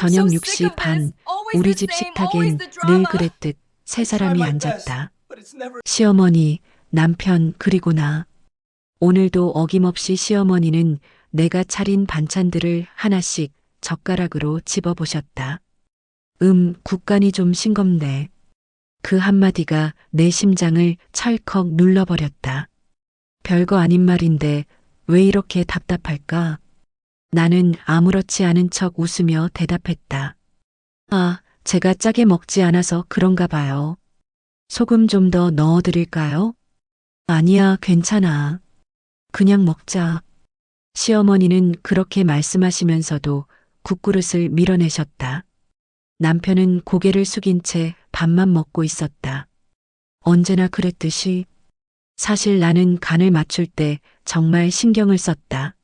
저녁 6시 반, 우리 집 식탁엔 늘 그랬듯 세 사람이 앉았다. 시어머니, 남편, 그리고 나. 오늘도 어김없이 시어머니는 내가 차린 반찬들을 하나씩 젓가락으로 집어보셨다. 국간이 좀 싱겁네. 그 한마디가 내 심장을 철컥 눌러버렸다. 별거 아닌 말인데 왜 이렇게 답답할까? 나는 아무렇지 않은 척 웃으며 대답했다. 아, 제가 짜게 먹지 않아서 그런가 봐요. 소금 좀 더 넣어드릴까요? 아니야, 괜찮아. 그냥 먹자. 시어머니는 그렇게 말씀하시면서도 국그릇을 밀어내셨다. 남편은 고개를 숙인 채 밥만 먹고 있었다. 언제나 그랬듯이. 사실 나는 간을 맞출 때 정말 신경을 썼다.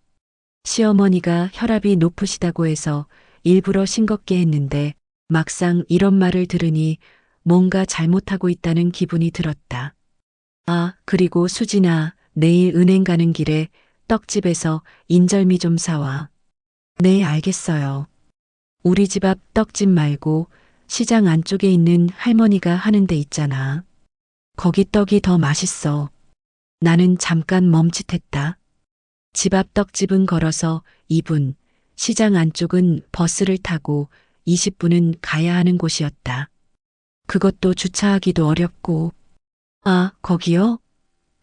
시어머니가 혈압이 높으시다고 해서 일부러 싱겁게 했는데 막상 이런 말을 들으니 뭔가 잘못하고 있다는 기분이 들었다. 아, 그리고 수진아, 내일 은행 가는 길에 떡집에서 인절미 좀 사와. 네, 알겠어요. 우리 집 앞 떡집 말고 시장 안쪽에 있는 할머니가 하는 데 있잖아. 거기 떡이 더 맛있어. 나는 잠깐 멈칫했다. 집 앞 떡집은 걸어서 2분, 시장 안쪽은 버스를 타고 20분은 가야 하는 곳이었다. 그것도 주차하기도 어렵고. 아, 거기요?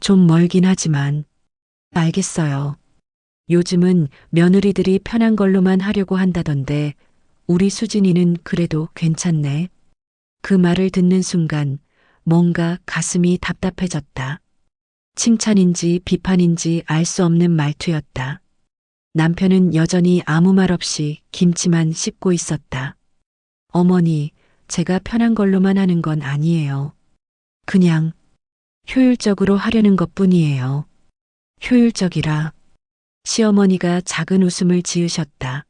좀 멀긴 하지만. 알겠어요. 요즘은 며느리들이 편한 걸로만 하려고 한다던데 우리 수진이는 그래도 괜찮네. 그 말을 듣는 순간 뭔가 가슴이 답답해졌다. 칭찬인지 비판인지 알 수 없는 말투였다. 남편은 여전히 아무 말 없이 김치만 씹고 있었다. 어머니, 제가 편한 걸로만 하는 건 아니에요. 그냥 효율적으로 하려는 것뿐이에요. 효율적이라. 시어머니가 작은 웃음을 지으셨다.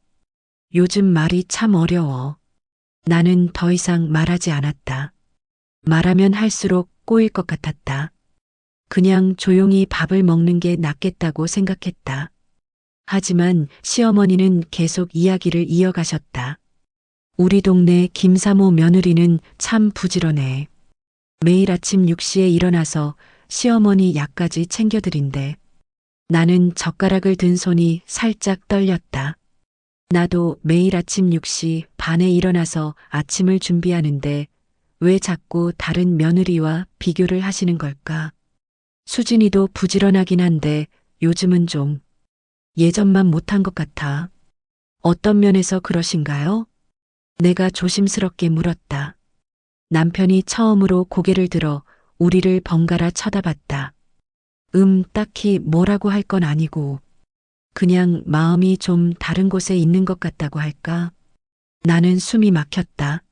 요즘 말이 참 어려워. 나는 더 이상 말하지 않았다. 말하면 할수록 꼬일 것 같았다. 그냥 조용히 밥을 먹는 게 낫겠다고 생각했다. 하지만 시어머니는 계속 이야기를 이어가셨다. 우리 동네 김사모 며느리는 참 부지런해. 매일 아침 6시에 일어나서 시어머니 약까지 챙겨드린대. 나는 젓가락을 든 손이 살짝 떨렸다. 나도 매일 아침 6시 반에 일어나서 아침을 준비하는데 왜 자꾸 다른 며느리와 비교를 하시는 걸까? 수진이도 부지런하긴 한데 요즘은 좀 예전만 못한 것 같아. 어떤 면에서 그러신가요? 내가 조심스럽게 물었다. 남편이 처음으로 고개를 들어 우리를 번갈아 쳐다봤다. 딱히 뭐라고 할 건 아니고 그냥 마음이 좀 다른 곳에 있는 것 같다고 할까? 나는 숨이 막혔다.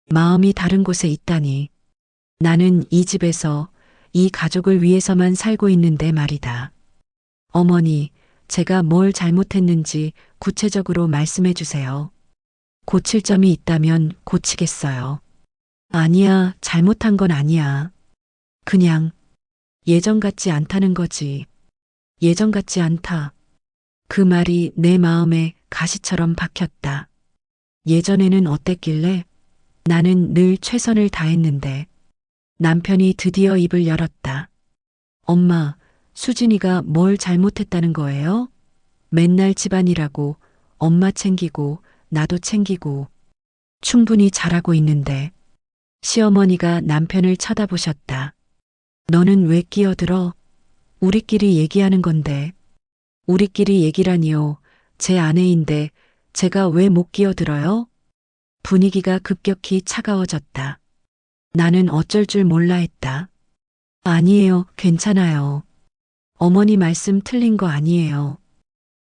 마음이 다른 곳에 있다니. 나는 이 집에서 이 가족을 위해서만 살고 있는데 말이다. 어머니, 제가 뭘 잘못했는지 구체적으로 말씀해 주세요. 고칠 점이 있다면 고치겠어요. 아니야, 잘못한 건 아니야. 그냥 예전 같지 않다는 거지. 예전 같지 않다. 그 말이 내 마음에 가시처럼 박혔다. 예전에는 어땠길래? 나는 늘 최선을 다했는데. 남편이 드디어 입을 열었다. 엄마, 수진이가 뭘 잘못했다는 거예요? 맨날 집안일하고 엄마 챙기고 나도 챙기고 충분히 잘하고 있는데. 시어머니가 남편을 쳐다보셨다. 너는 왜 끼어들어? 우리끼리 얘기하는 건데. 우리끼리 얘기라니요. 제 아내인데 제가 왜 못 끼어들어요? 분위기가 급격히 차가워졌다. 나는 어쩔 줄 몰라 했다. 아니에요, 괜찮아요. 어머니 말씀 틀린 거 아니에요.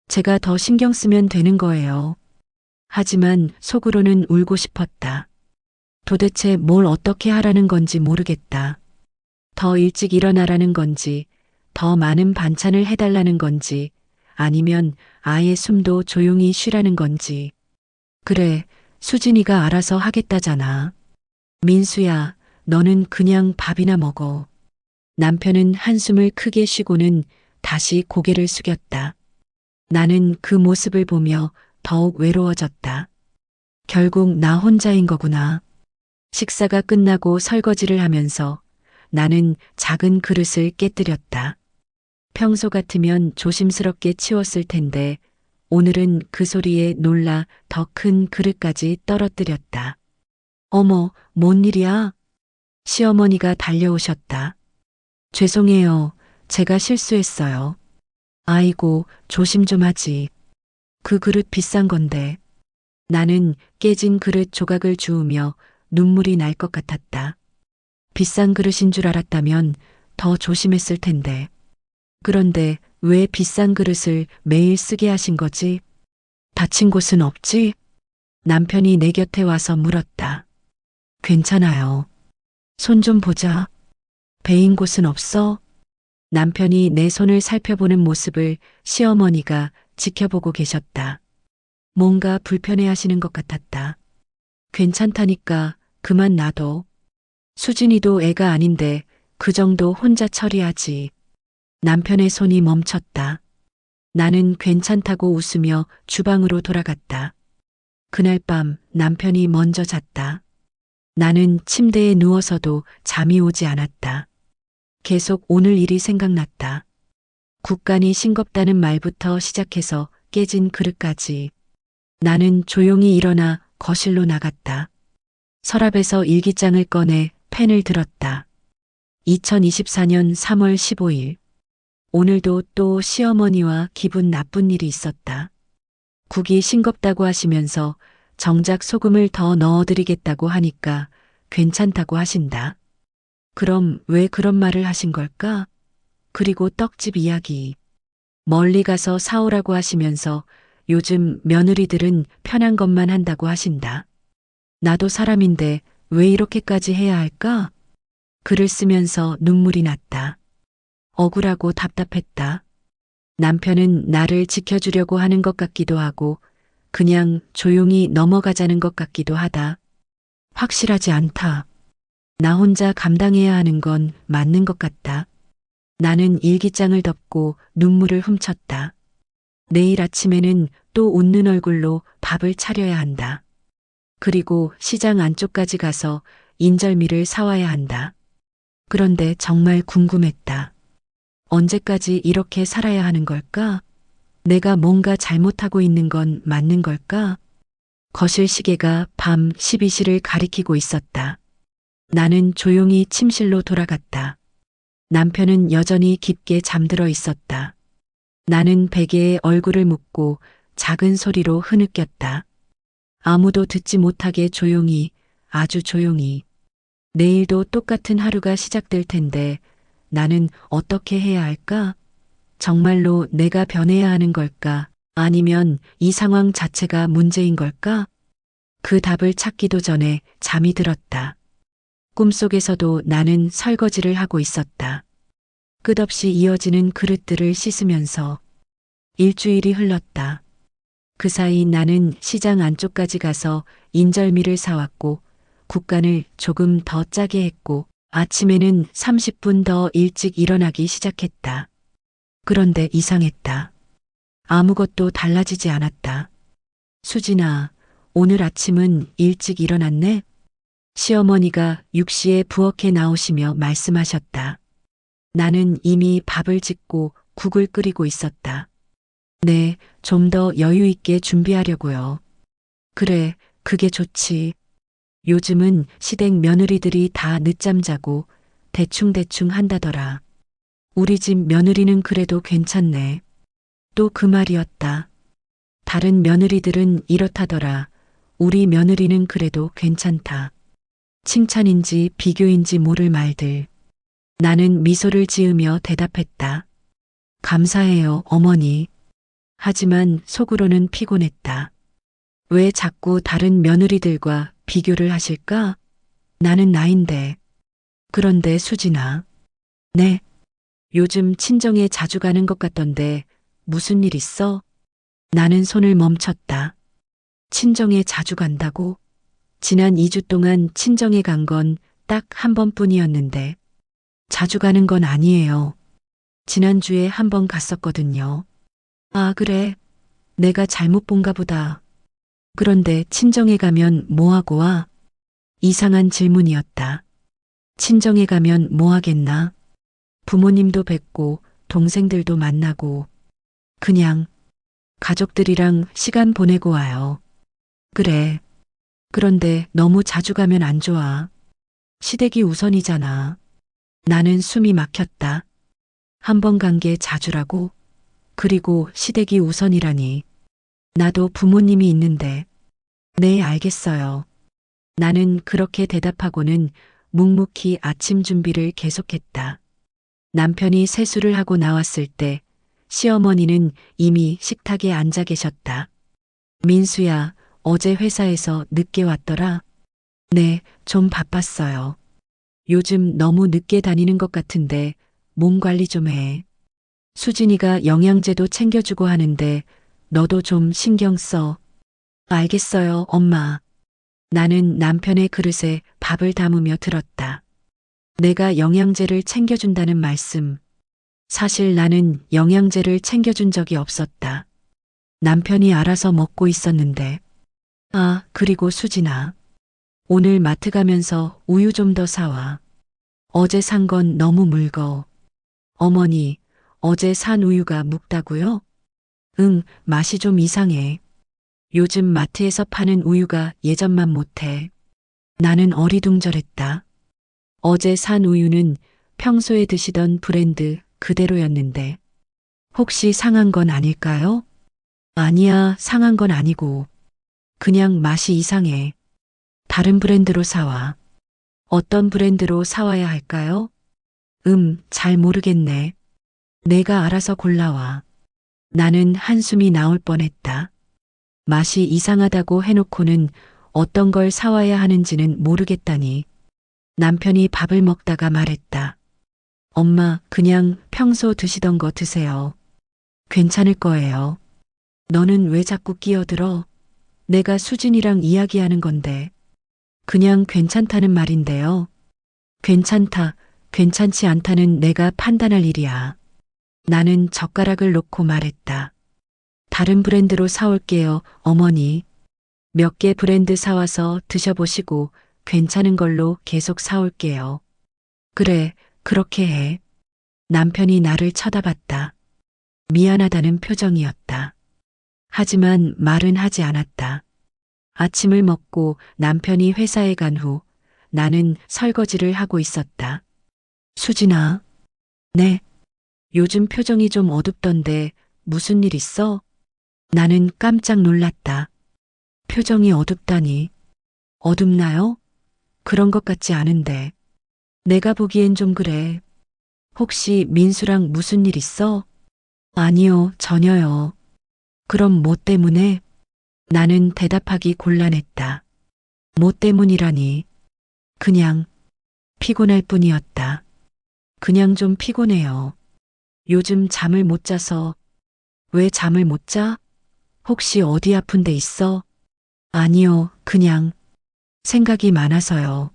제가 더 신경 쓰면 되는 거예요. 하지만 속으로는 울고 싶었다. 도대체 뭘 어떻게 하라는 건지 모르겠다. 더 일찍 일어나라는 건지, 더 많은 반찬을 해달라는 건지, 아니면 아예 숨도 조용히 쉬라는 건지. 그래, 수진이가 알아서 하겠다잖아. 민수야, 너는 그냥 밥이나 먹어. 남편은 한숨을 크게 쉬고는 다시 고개를 숙였다. 나는 그 모습을 보며 더욱 외로워졌다. 결국 나 혼자인 거구나. 식사가 끝나고 설거지를 하면서 나는 작은 그릇을 깨뜨렸다. 평소 같으면 조심스럽게 치웠을 텐데 오늘은 그 소리에 놀라 더 큰 그릇까지 떨어뜨렸다. 어머, 뭔 일이야? 시어머니가 달려오셨다. 죄송해요. 제가 실수했어요. 아이고, 조심 좀 하지. 그 그릇 비싼 건데. 나는 깨진 그릇 조각을 주우며 눈물이 날 것 같았다. 비싼 그릇인 줄 알았다면 더 조심했을 텐데. 그런데 왜 비싼 그릇을 매일 쓰게 하신 거지? 다친 곳은 없지? 남편이 내 곁에 와서 물었다. 괜찮아요. 손 좀 보자. 베인 곳은 없어? 남편이 내 손을 살펴보는 모습을 시어머니가 지켜보고 계셨다. 뭔가 불편해 하시는 것 같았다. 괜찮다니까 그만 놔둬. 수진이도 애가 아닌데 그 정도 혼자 처리하지. 남편의 손이 멈췄다. 나는 괜찮다고 웃으며 주방으로 돌아갔다. 그날 밤 남편이 먼저 잤다. 나는 침대에 누워서도 잠이 오지 않았다. 계속 오늘 일이 생각났다. 국간이 싱겁다는 말부터 시작해서 깨진 그릇까지. 나는 조용히 일어나 거실로 나갔다. 서랍에서 일기장을 꺼내 펜을 들었다. 2024년 3월 15일. 오늘도 또 시어머니와 기분 나쁜 일이 있었다. 국이 싱겁다고 하시면서 정작 소금을 더 넣어드리겠다고 하니까 괜찮다고 하신다. 그럼 왜 그런 말을 하신 걸까? 그리고 떡집 이야기. 멀리 가서 사오라고 하시면서 요즘 며느리들은 편한 것만 한다고 하신다. 나도 사람인데 왜 이렇게까지 해야 할까? 글을 쓰면서 눈물이 났다. 억울하고 답답했다. 남편은 나를 지켜주려고 하는 것 같기도 하고 그냥 조용히 넘어가자는 것 같기도 하다. 확실하지 않다. 나 혼자 감당해야 하는 건 맞는 것 같다. 나는 일기장을 덮고 눈물을 훔쳤다. 내일 아침에는 또 웃는 얼굴로 밥을 차려야 한다. 그리고 시장 안쪽까지 가서 인절미를 사와야 한다. 그런데 정말 궁금했다. 언제까지 이렇게 살아야 하는 걸까? 내가 뭔가 잘못하고 있는 건 맞는 걸까? 거실 시계가 밤 12시를 가리키고 있었다. 나는 조용히 침실로 돌아갔다. 남편은 여전히 깊게 잠들어 있었다. 나는 베개에 얼굴을 묻고 작은 소리로 흐느꼈다. 아무도 듣지 못하게 조용히, 아주 조용히. 내일도 똑같은 하루가 시작될 텐데 나는 어떻게 해야 할까? 정말로 내가 변해야 하는 걸까? 아니면 이 상황 자체가 문제인 걸까? 그 답을 찾기도 전에 잠이 들었다. 꿈속에서도 나는 설거지를 하고 있었다. 끝없이 이어지는 그릇들을 씻으면서 일주일이 흘렀다. 그 사이 나는 시장 안쪽까지 가서 인절미를 사왔고 국간을 조금 더 짜게 했고 아침에는 30분 더 일찍 일어나기 시작했다. 그런데 이상했다. 아무것도 달라지지 않았다. 수진아, 오늘 아침은 일찍 일어났네? 시어머니가 6시에 부엌에 나오시며 말씀하셨다. 나는 이미 밥을 짓고 국을 끓이고 있었다. 네, 좀 더 여유 있게 준비하려고요. 그래, 그게 좋지. 요즘은 시댁 며느리들이 다 늦잠 자고 대충대충 한다더라. 우리 집 며느리는 그래도 괜찮네. 또 그 말이었다. 다른 며느리들은 이렇다더라. 우리 며느리는 그래도 괜찮다. 칭찬인지 비교인지 모를 말들. 나는 미소를 지으며 대답했다. 감사해요, 어머니. 하지만 속으로는 피곤했다. 왜 자꾸 다른 며느리들과 비교를 하실까? 나는 나인데. 그런데 수진아. 네. 요즘 친정에 자주 가는 것 같던데 무슨 일 있어? 나는 손을 멈췄다. 친정에 자주 간다고? 지난 2주 동안 친정에 간 건 딱 한 번뿐이었는데 자주 가는 건 아니에요. 지난주에 한 번 갔었거든요. 아, 그래. 내가 잘못 본가 보다. 그런데 친정에 가면 뭐하고 와? 이상한 질문이었다. 친정에 가면 뭐 하겠나? 부모님도 뵙고 동생들도 만나고 그냥 가족들이랑 시간 보내고 와요. 그래. 그런데 너무 자주 가면 안 좋아. 시댁이 우선이잖아. 나는 숨이 막혔다. 한 번 간 게 자주라고? 그리고 시댁이 우선이라니. 나도 부모님이 있는데. 네, 알겠어요. 나는 그렇게 대답하고는 묵묵히 아침 준비를 계속했다. 남편이 세수를 하고 나왔을 때 시어머니는 이미 식탁에 앉아 계셨다. 민수야, 어제 회사에서 늦게 왔더라. 네, 좀 바빴어요. 요즘 너무 늦게 다니는 것 같은데 몸 관리 좀 해. 수진이가 영양제도 챙겨주고 하는데 너도 좀 신경 써. 알겠어요, 엄마. 나는 남편의 그릇에 밥을 담으며 들었다. 내가 영양제를 챙겨준다는 말씀. 사실 나는 영양제를 챙겨준 적이 없었다. 남편이 알아서 먹고 있었는데. 아, 그리고 수진아. 오늘 마트 가면서 우유 좀 더 사와. 어제 산 건 너무 묽어. 어머니, 어제 산 우유가 묵다고요? 응, 맛이 좀 이상해. 요즘 마트에서 파는 우유가 예전만 못해. 나는 어리둥절했다. 어제 산 우유는 평소에 드시던 브랜드 그대로였는데. 혹시 상한 건 아닐까요? 아니야, 상한 건 아니고. 그냥 맛이 이상해. 다른 브랜드로 사와. 어떤 브랜드로 사와야 할까요? 잘 모르겠네. 내가 알아서 골라와. 나는 한숨이 나올 뻔했다. 맛이 이상하다고 해놓고는 어떤 걸 사와야 하는지는 모르겠다니. 남편이 밥을 먹다가 말했다. 엄마, 그냥 평소 드시던 거 드세요. 괜찮을 거예요. 너는 왜 자꾸 끼어들어? 내가 수진이랑 이야기하는 건데. 그냥 괜찮다는 말인데요. 괜찮다, 괜찮지 않다는 내가 판단할 일이야. 나는 젓가락을 놓고 말했다. 다른 브랜드로 사올게요, 어머니. 몇 개 브랜드 사와서 드셔보시고 괜찮은 걸로 계속 사올게요. 그래, 그렇게 해. 남편이 나를 쳐다봤다. 미안하다는 표정이었다. 하지만 말은 하지 않았다. 아침을 먹고 남편이 회사에 간 후 나는 설거지를 하고 있었다. 수진아. 네. 요즘 표정이 좀 어둡던데 무슨 일 있어? 나는 깜짝 놀랐다. 표정이 어둡다니. 어둡나요? 그런 것 같지 않은데. 내가 보기엔 좀 그래. 혹시 민수랑 무슨 일 있어? 아니요, 전혀요. 그럼 뭐 때문에? 나는 대답하기 곤란했다. 뭐 때문이라니. 그냥 피곤할 뿐이었다. 그냥 좀 피곤해요. 요즘 잠을 못 자서. 왜 잠을 못 자? 혹시 어디 아픈 데 있어? 아니요, 그냥 생각이 많아서요.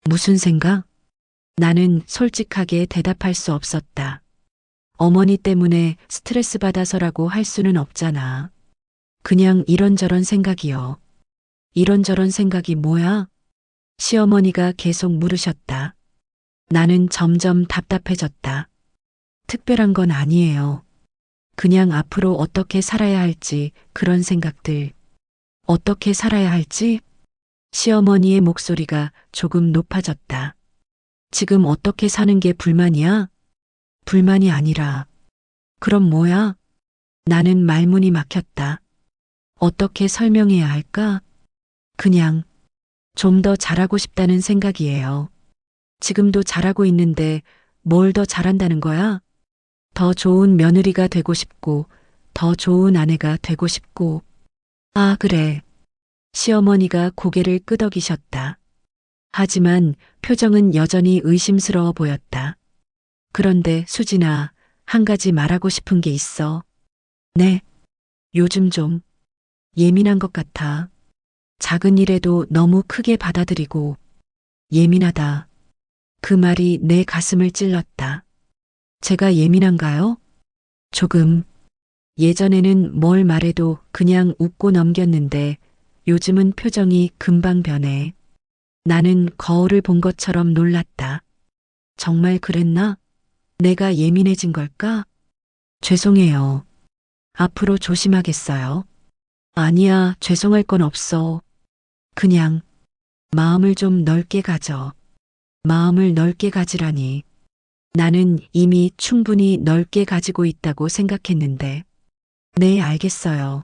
무슨 생각? 나는 솔직하게 대답할 수 없었다. 어머니 때문에 스트레스 받아서라고 할 수는 없잖아. 그냥 이런저런 생각이요. 이런저런 생각이 뭐야? 시어머니가 계속 물으셨다. 나는 점점 답답해졌다. 특별한 건 아니에요. 그냥 앞으로 어떻게 살아야 할지 그런 생각들. 어떻게 살아야 할지? 시어머니의 목소리가 조금 높아졌다. 지금 어떻게 사는 게 불만이야? 불만이 아니라. 그럼 뭐야? 나는 말문이 막혔다. 어떻게 설명해야 할까? 그냥 좀 더 잘하고 싶다는 생각이에요. 지금도 잘하고 있는데 뭘 더 잘한다는 거야? 더 좋은 며느리가 되고 싶고, 더 좋은 아내가 되고 싶고. 아, 그래. 시어머니가 고개를 끄덕이셨다. 하지만 표정은 여전히 의심스러워 보였다. 그런데 수진아, 한 가지 말하고 싶은 게 있어. 네. 요즘 좀 예민한 것 같아. 작은 일에도 너무 크게 받아들이고 예민하다. 그 말이 내 가슴을 찔렀다. 제가 예민한가요? 조금. 예전에는 뭘 말해도 그냥 웃고 넘겼는데 요즘은 표정이 금방 변해. 나는 거울을 본 것처럼 놀랐다. 정말 그랬나? 내가 예민해진 걸까? 죄송해요. 앞으로 조심하겠어요. 아니야, 죄송할 건 없어. 그냥 마음을 좀 넓게 가져. 마음을 넓게 가지라니. 나는 이미 충분히 넓게 가지고 있다고 생각했는데. 네, 알겠어요.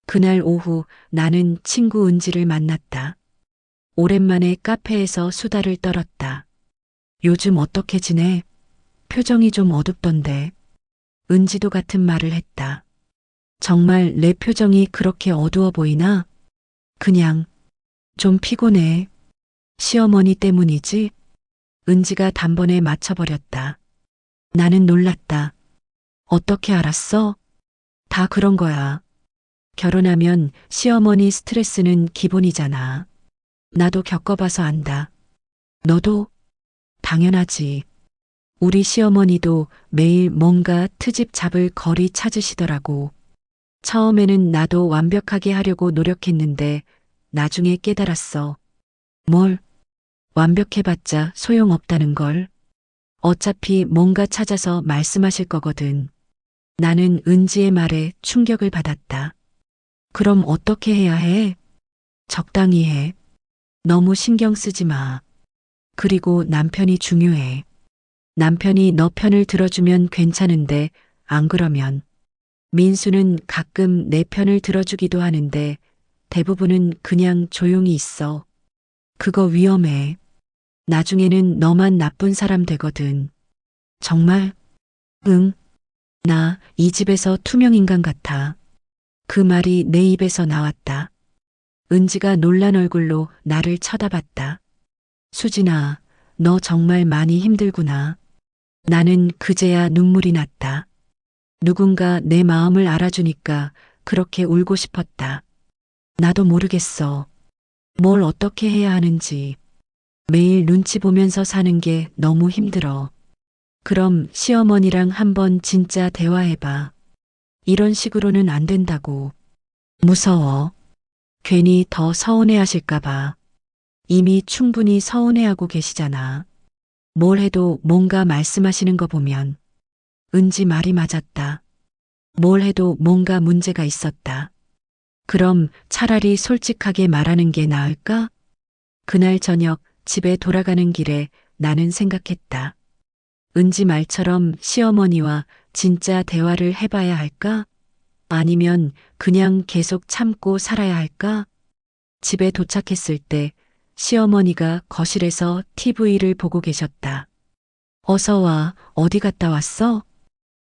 그날 오후 나는 친구 은지를 만났다. 오랜만에 카페에서 수다를 떨었다. 요즘 어떻게 지내? 표정이 좀 어둡던데. 은지도 같은 말을 했다. 정말 내 표정이 그렇게 어두워 보이나? 그냥 좀 피곤해. 시어머니 때문이지? 은지가 단번에 맞춰버렸다. 나는 놀랐다. 어떻게 알았어? 다 그런 거야. 결혼하면 시어머니 스트레스는 기본이잖아. 나도 겪어봐서 안다. 너도? 당연하지. 우리 시어머니도 매일 뭔가 트집 잡을 거리 찾으시더라고. 처음에는 나도 완벽하게 하려고 노력했는데 나중에 깨달았어. 뭘? 완벽해봤자 소용없다는 걸. 어차피 뭔가 찾아서 말씀하실 거거든. 나는 은지의 말에 충격을 받았다. 그럼 어떻게 해야 해? 적당히 해. 너무 신경 쓰지 마. 그리고 남편이 중요해. 남편이 너 편을 들어주면 괜찮은데 안 그러면. 민수는 가끔 내 편을 들어주기도 하는데 대부분은 그냥 조용히 있어. 그거 위험해. 나중에는 너만 나쁜 사람 되거든. 정말? 응. 나 이 집에서 투명인간 같아. 그 말이 내 입에서 나왔다. 은지가 놀란 얼굴로 나를 쳐다봤다. 수진아, 너 정말 많이 힘들구나. 나는 그제야 눈물이 났다. 누군가 내 마음을 알아주니까 그렇게 울고 싶었다. 나도 모르겠어. 뭘 어떻게 해야 하는지. 매일 눈치 보면서 사는 게 너무 힘들어. 그럼 시어머니랑 한번 진짜 대화해봐. 이런 식으로는 안 된다고. 무서워. 괜히 더 서운해 하실까봐. 이미 충분히 서운해하고 계시잖아. 뭘 해도 뭔가 말씀하시는 거 보면. 은지 말이 맞았다. 뭘 해도 뭔가 문제가 있었다. 그럼 차라리 솔직하게 말하는 게 나을까? 그날 저녁 집에 돌아가는 길에 나는 생각했다. 은지 말처럼 시어머니와 진짜 대화를 해봐야 할까? 아니면 그냥 계속 참고 살아야 할까? 집에 도착했을 때 시어머니가 거실에서 TV를 보고 계셨다. 어서 와, 어디 갔다 왔어?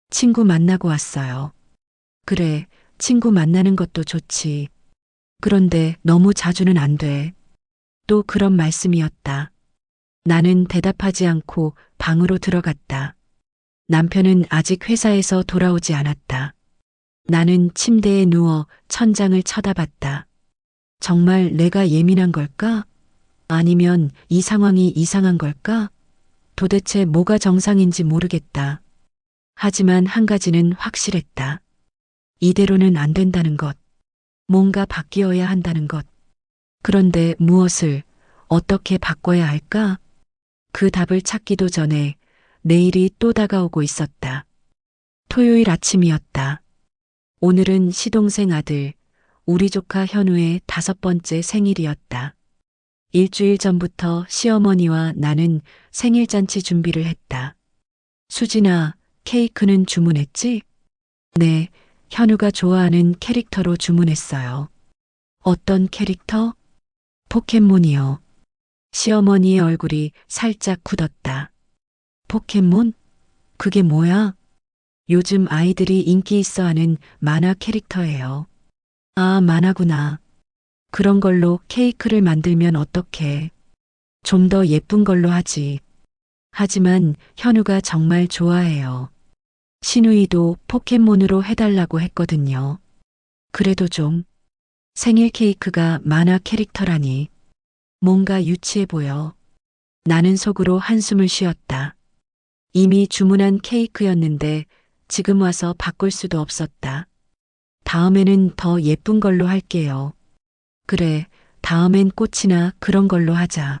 친구 만나고 왔어요. 그래, 친구 만나는 것도 좋지. 그런데 너무 자주는 안 돼. 또 그런 말씀이었다. 나는 대답하지 않고 방으로 들어갔다. 남편은 아직 회사에서 돌아오지 않았다. 나는 침대에 누워 천장을 쳐다봤다. 정말 내가 예민한 걸까? 아니면 이 상황이 이상한 걸까? 도대체 뭐가 정상인지 모르겠다. 하지만 한 가지는 확실했다. 이대로는 안 된다는 것. 뭔가 바뀌어야 한다는 것. 그런데 무엇을, 어떻게 바꿔야 할까? 그 답을 찾기도 전에 내일이 또 다가오고 있었다. 토요일 아침이었다. 오늘은 시동생 아들, 우리 조카 현우의 5번째 생일이었다. 일주일 전부터 시어머니와 나는 생일잔치 준비를 했다. 수진아, 케이크는 주문했지? 네, 현우가 좋아하는 캐릭터로 주문했어요. 어떤 캐릭터? 포켓몬이요. 시어머니의 얼굴이 살짝 굳었다. 포켓몬? 그게 뭐야? 요즘 아이들이 인기 있어 하는 만화 캐릭터예요. 아, 만화구나. 그런 걸로 케이크를 만들면 어떡해. 좀 더 예쁜 걸로 하지. 하지만 현우가 정말 좋아해요. 신우이도 포켓몬으로 해달라고 했거든요. 그래도 좀 생일 케이크가 만화 캐릭터라니 뭔가 유치해 보여. 나는 속으로 한숨을 쉬었다. 이미 주문한 케이크였는데 지금 와서 바꿀 수도 없었다. 다음에는 더 예쁜 걸로 할게요. 그래, 다음엔 꽃이나 그런 걸로 하자.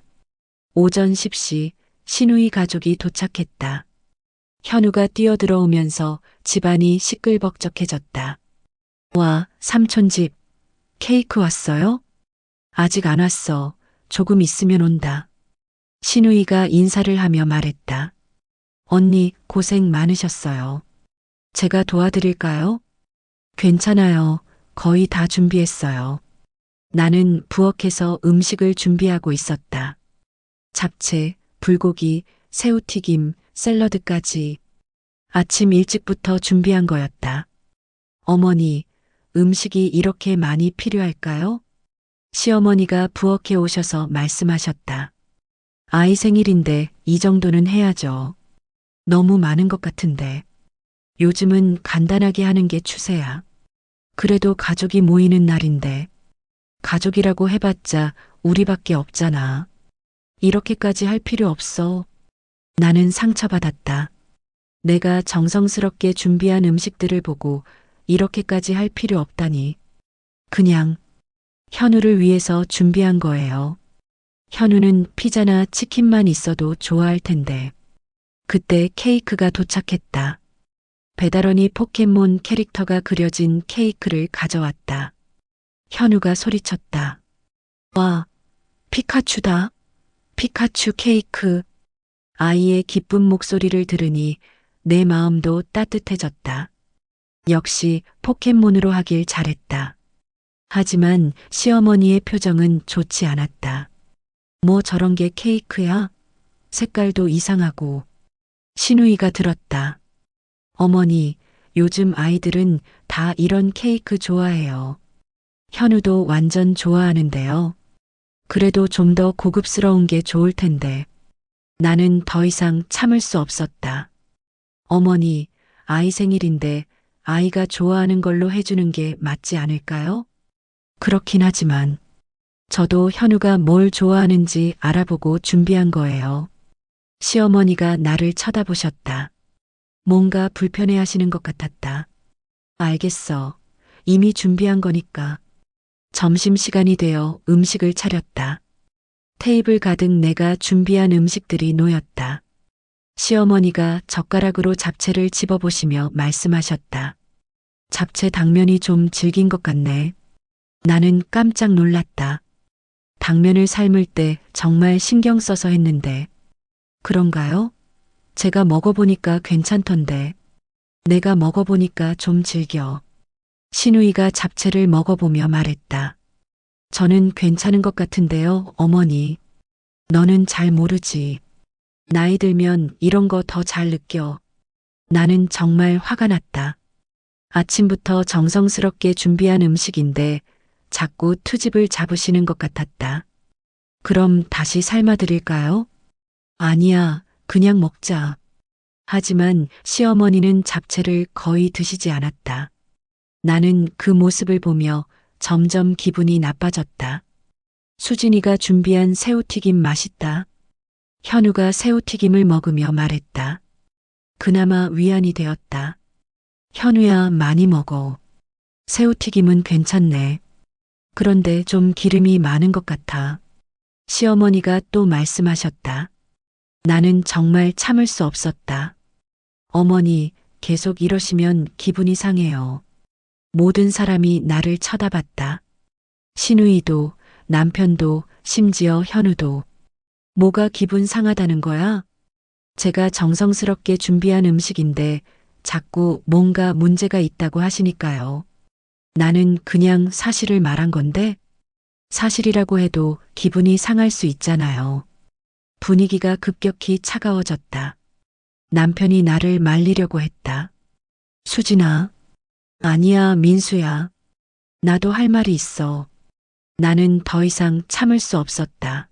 오전 10시 신우이 가족이 도착했다. 현우가 뛰어들어오면서 집안이 시끌벅적해졌다. 와, 삼촌 집. 케이크 왔어요? 아직 안 왔어. 조금 있으면 온다. 신우이가 인사를 하며 말했다. 언니, 고생 많으셨어요. 제가 도와드릴까요? 괜찮아요. 거의 다 준비했어요. 나는 부엌에서 음식을 준비하고 있었다. 잡채, 불고기, 새우튀김, 샐러드까지. 아침 일찍부터 준비한 거였다. 어머니, 음식이 이렇게 많이 필요할까요? 시어머니가 부엌에 오셔서 말씀하셨다. 아이 생일인데 이 정도는 해야죠. 너무 많은 것 같은데. 요즘은 간단하게 하는 게 추세야. 그래도 가족이 모이는 날인데. 가족이라고 해봤자 우리밖에 없잖아. 이렇게까지 할 필요 없어. 나는 상처받았다. 내가 정성스럽게 준비한 음식들을 보고 이렇게까지 할 필요 없다니. 그냥 현우를 위해서 준비한 거예요. 현우는 피자나 치킨만 있어도 좋아할 텐데. 그때 케이크가 도착했다. 배달원이 포켓몬 캐릭터가 그려진 케이크를 가져왔다. 현우가 소리쳤다. 와, 피카츄다. 피카츄 케이크. 아이의 기쁜 목소리를 들으니 내 마음도 따뜻해졌다. 역시 포켓몬으로 하길 잘했다. 하지만 시어머니의 표정은 좋지 않았다. 뭐 저런 게 케이크야? 색깔도 이상하고. 신우이가 들었다. 어머니, 요즘 아이들은 다 이런 케이크 좋아해요. 현우도 완전 좋아하는데요. 그래도 좀 더 고급스러운 게 좋을 텐데. 나는 더 이상 참을 수 없었다. 어머니, 아이 생일인데 아이가 좋아하는 걸로 해주는 게 맞지 않을까요? 그렇긴 하지만 저도 현우가 뭘 좋아하는지 알아보고 준비한 거예요. 시어머니가 나를 쳐다보셨다. 뭔가 불편해 하시는 것 같았다. 알겠어. 이미 준비한 거니까. 점심시간이 되어 음식을 차렸다. 테이블 가득 내가 준비한 음식들이 놓였다. 시어머니가 젓가락으로 잡채를 집어보시며 말씀하셨다. 잡채 당면이 좀 질긴 것 같네. 나는 깜짝 놀랐다. 당면을 삶을 때 정말 신경 써서 했는데. 그런가요? 제가 먹어보니까 괜찮던데. 내가 먹어보니까 좀 질겨. 신우이가 잡채를 먹어보며 말했다. 저는 괜찮은 것 같은데요, 어머니. 너는 잘 모르지. 나이 들면 이런 거 더 잘 느껴. 나는 정말 화가 났다. 아침부터 정성스럽게 준비한 음식인데 자꾸 투집을 잡으시는 것 같았다. 그럼 다시 삶아드릴까요? 아니야, 그냥 먹자. 하지만 시어머니는 잡채를 거의 드시지 않았다. 나는 그 모습을 보며 점점 기분이 나빠졌다. 수진이가 준비한 새우튀김 맛있다. 현우가 새우튀김을 먹으며 말했다. 그나마 위안이 되었다. 현우야, 많이 먹어. 새우튀김은 괜찮네. 그런데 좀 기름이 많은 것 같아. 시어머니가 또 말씀하셨다. 나는 정말 참을 수 없었다. 어머니, 계속 이러시면 기분이 상해요. 모든 사람이 나를 쳐다봤다. 신우이도, 남편도, 심지어 현우도. 뭐가 기분 상하다는 거야? 제가 정성스럽게 준비한 음식인데 자꾸 뭔가 문제가 있다고 하시니까요. 나는 그냥 사실을 말한 건데 사실이라고 해도 기분이 상할 수 있잖아요. 분위기가 급격히 차가워졌다. 남편이 나를 말리려고 했다. 수진아. 아니야, 민수야. 나도 할 말이 있어. 나는 더 이상 참을 수 없었다.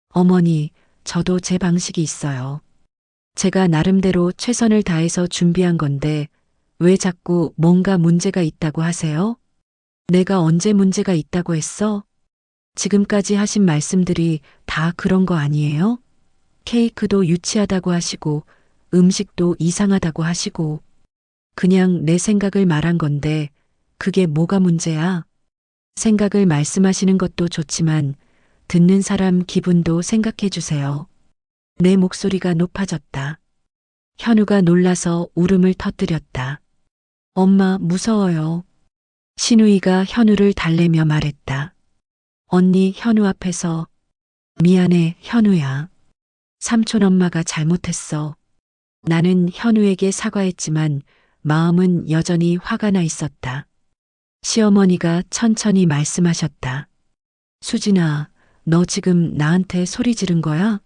어머니, 저도 제 방식이 있어요. 제가 나름대로 최선을 다해서 준비한 건데 왜 자꾸 뭔가 문제가 있다고 하세요? 내가 언제 문제가 있다고 했어? 지금까지 하신 말씀들이 다 그런 거 아니에요? 케이크도 유치하다고 하시고 음식도 이상하다고 하시고 그냥 내 생각을 말한 건데 그게 뭐가 문제야? 생각을 말씀하시는 것도 좋지만 듣는 사람 기분도 생각해 주세요. 내 목소리가 높아졌다. 현우가 놀라서 울음을 터뜨렸다. 엄마, 무서워요. 신우이가 현우를 달래며 말했다. 언니, 현우 앞에서. 미안해, 현우야. 삼촌 엄마가 잘못했어. 나는 현우에게 사과했지만 마음은 여전히 화가 나 있었다. 시어머니가 천천히 말씀하셨다. 수진아, 너 지금 나한테 소리 지른 거야?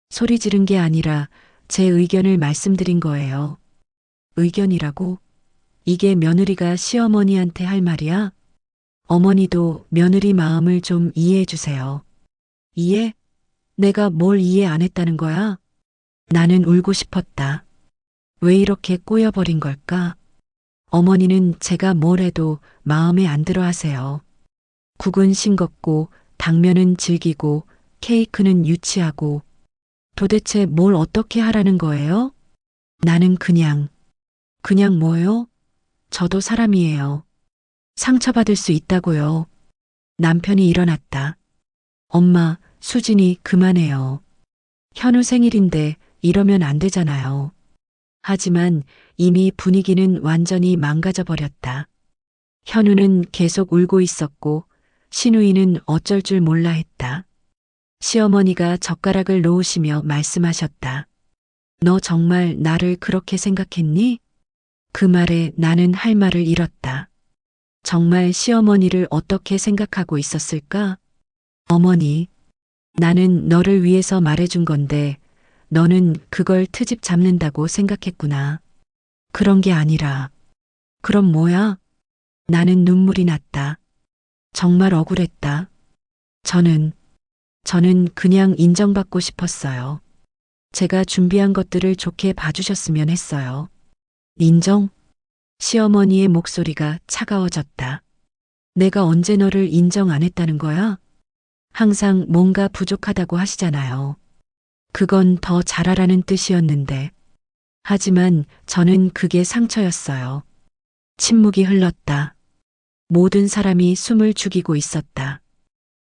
소리 지른 게 아니라 제 의견을 말씀드린 거예요. 의견이라고? 이게 며느리가 시어머니한테 할 말이야? 어머니도 며느리 마음을 좀 이해해 주세요. 이해? 내가 뭘 이해 안 했다는 거야? 나는 울고 싶었다. 왜 이렇게 꼬여버린 걸까? 어머니는 제가 뭘 해도 마음에 안 들어 하세요. 국은 싱겁고 당면은 질기고 케이크는 유치하고 도대체 뭘 어떻게 하라는 거예요? 나는 그냥 뭐요? 저도 사람이에요. 상처받을 수 있다고요. 남편이 일어났다. 엄마, 수진이 그만해요. 현우 생일인데 이러면 안 되잖아요. 하지만 이미 분위기는 완전히 망가져 버렸다. 현우는 계속 울고 있었고 신우이는 어쩔 줄 몰라 했다. 시어머니가 젓가락을 놓으시며 말씀하셨다. 너 정말 나를 그렇게 생각했니? 그 말에 나는 할 말을 잃었다. 정말 시어머니를 어떻게 생각하고 있었을까? 어머니, 나는 너를 위해서 말해준 건데 너는 그걸 트집 잡는다고 생각했구나. 그런 게 아니라. 그럼 뭐야? 나는 눈물이 났다. 정말 억울했다. 저는 그냥 인정받고 싶었어요. 제가 준비한 것들을 좋게 봐주셨으면 했어요. 인정? 시어머니의 목소리가 차가워졌다. 내가 언제 너를 인정 안 했다는 거야? 항상 뭔가 부족하다고 하시잖아요. 그건 더 잘하라는 뜻이었는데. 하지만 저는 그게 상처였어요. 침묵이 흘렀다. 모든 사람이 숨을 죽이고 있었다.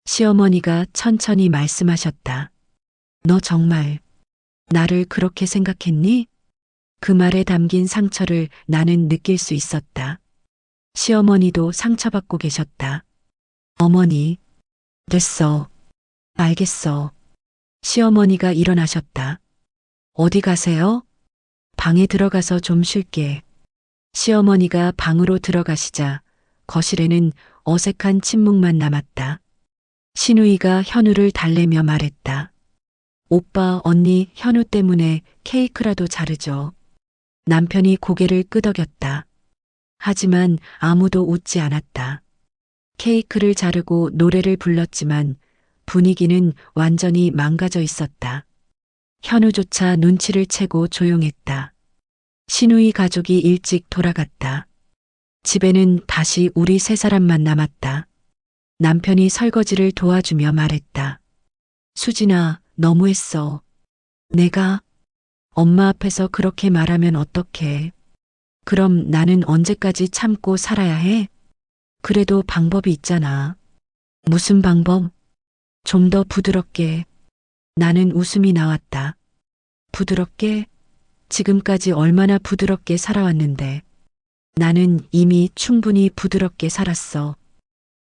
시어머니가 천천히 말씀하셨다. 너 정말 나를 그렇게 생각했니? 그 말에 담긴 상처를 나는 느낄 수 있었다. 시어머니도 상처받고 계셨다. 어머니, 됐어. 알겠어. 시어머니가 일어나셨다. 어디 가세요? 방에 들어가서 좀 쉴게. 시어머니가 방으로 들어가시자 거실에는 어색한 침묵만 남았다. 신우이가 현우를 달래며 말했다. 오빠, 언니, 현우 때문에 케이크라도 자르죠. 남편이 고개를 끄덕였다. 하지만 아무도 웃지 않았다. 케이크를 자르고 노래를 불렀지만 분위기는 완전히 망가져 있었다. 현우조차 눈치를 채고 조용했다. 신우이 가족이 일찍 돌아갔다. 집에는 다시 우리 세 사람만 남았다. 남편이 설거지를 도와주며 말했다. 수진아, 너무했어. 내가 엄마 앞에서 그렇게 말하면 어떡해. 그럼 나는 언제까지 참고 살아야 해? 그래도 방법이 있잖아. 무슨 방법? 좀 더 부드럽게. 나는 웃음이 나왔다. 부드럽게? 지금까지 얼마나 부드럽게 살아왔는데. 나는 이미 충분히 부드럽게 살았어.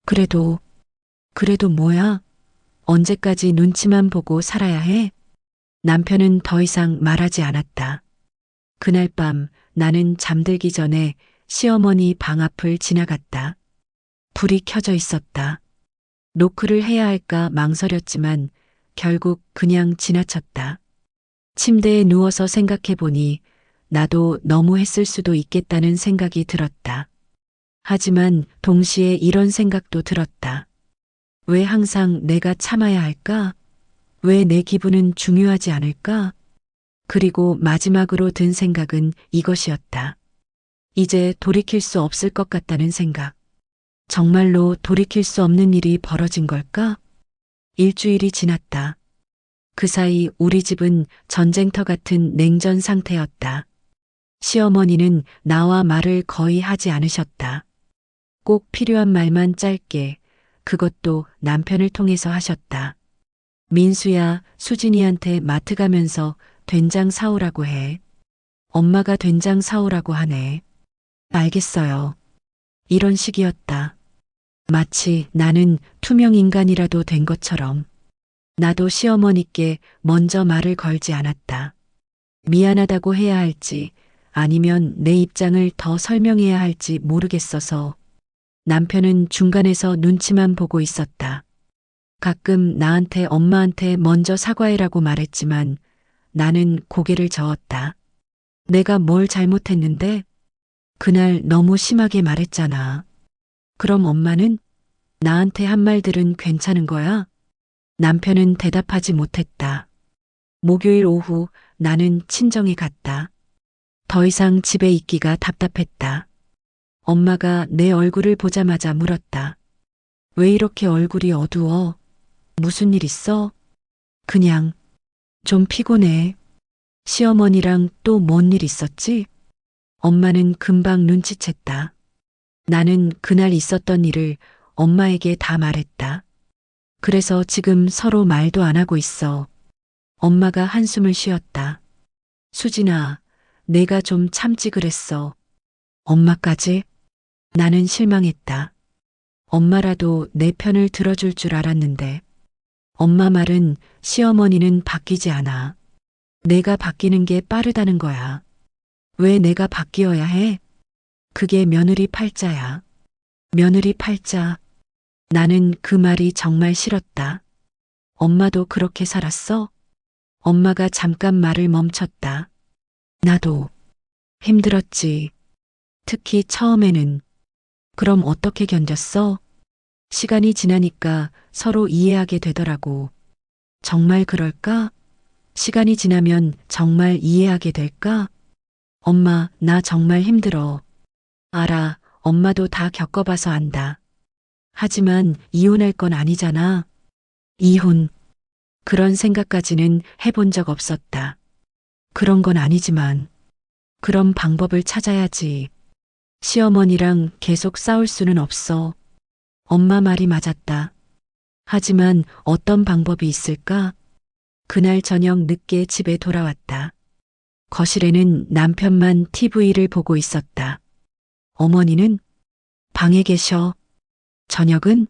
그래도 뭐야? 언제까지 눈치만 보고 살아야 해? 남편은 더 이상 말하지 않았다. 그날 밤 나는 잠들기 전에 시어머니 방 앞을 지나갔다. 불이 켜져 있었다. 노크를 해야 할까 망설였지만 결국 그냥 지나쳤다. 침대에 누워서 생각해 보니 나도 너무 했을 수도 있겠다는 생각이 들었다. 하지만 동시에 이런 생각도 들었다. 왜 항상 내가 참아야 할까? 왜 내 기분은 중요하지 않을까? 그리고 마지막으로 든 생각은 이것이었다. 이제 돌이킬 수 없을 것 같다는 생각. 정말로 돌이킬 수 없는 일이 벌어진 걸까? 일주일이 지났다. 그 사이 우리 집은 전쟁터 같은 냉전 상태였다. 시어머니는 나와 말을 거의 하지 않으셨다. 꼭 필요한 말만 짧게, 그것도 남편을 통해서 하셨다. 민수야, 수진이한테 마트 가면서 된장 사오라고 해. 엄마가 된장 사오라고 하네. 알겠어요. 이런 식이었다. 마치 나는 투명 인간이라도 된 것처럼. 나도 시어머니께 먼저 말을 걸지 않았다. 미안하다고 해야 할지 아니면 내 입장을 더 설명해야 할지 모르겠어서 남편은 중간에서 눈치만 보고 있었다. 가끔 나한테 엄마한테 먼저 사과해라고 말했지만 나는 고개를 저었다. 내가 뭘 잘못했는데? 그날 너무 심하게 말했잖아. 그럼 엄마는? 나한테 한 말들은 괜찮은 거야? 남편은 대답하지 못했다. 목요일 오후 나는 친정에 갔다. 더 이상 집에 있기가 답답했다. 엄마가 내 얼굴을 보자마자 물었다. 왜 이렇게 얼굴이 어두워? 무슨 일 있어? 그냥 좀 피곤해. 시어머니랑 또 뭔 일 있었지? 엄마는 금방 눈치챘다. 나는 그날 있었던 일을 엄마에게 다 말했다. 그래서 지금 서로 말도 안 하고 있어. 엄마가 한숨을 쉬었다. 수진아, 내가 좀 참지 그랬어. 엄마까지? 나는 실망했다. 엄마라도 내 편을 들어줄 줄 알았는데. 엄마 말은 시어머니는 바뀌지 않아. 내가 바뀌는 게 빠르다는 거야. 왜 내가 바뀌어야 해? 그게 며느리 팔자야. 며느리 팔자. 나는 그 말이 정말 싫었다. 엄마도 그렇게 살았어? 엄마가 잠깐 말을 멈췄다. 나도 힘들었지. 특히 처음에는. 그럼 어떻게 견뎠어? 시간이 지나니까 서로 이해하게 되더라고. 정말 그럴까? 시간이 지나면 정말 이해하게 될까? 엄마, 나 정말 힘들어. 알아, 엄마도 다 겪어봐서 안다. 하지만 이혼할 건 아니잖아. 이혼. 그런 생각까지는 해본 적 없었다. 그런 건 아니지만. 그런 방법을 찾아야지. 시어머니랑 계속 싸울 수는 없어. 엄마 말이 맞았다. 하지만 어떤 방법이 있을까? 그날 저녁 늦게 집에 돌아왔다. 거실에는 남편만 TV를 보고 있었다. 어머니는 방에 계셔. 저녁은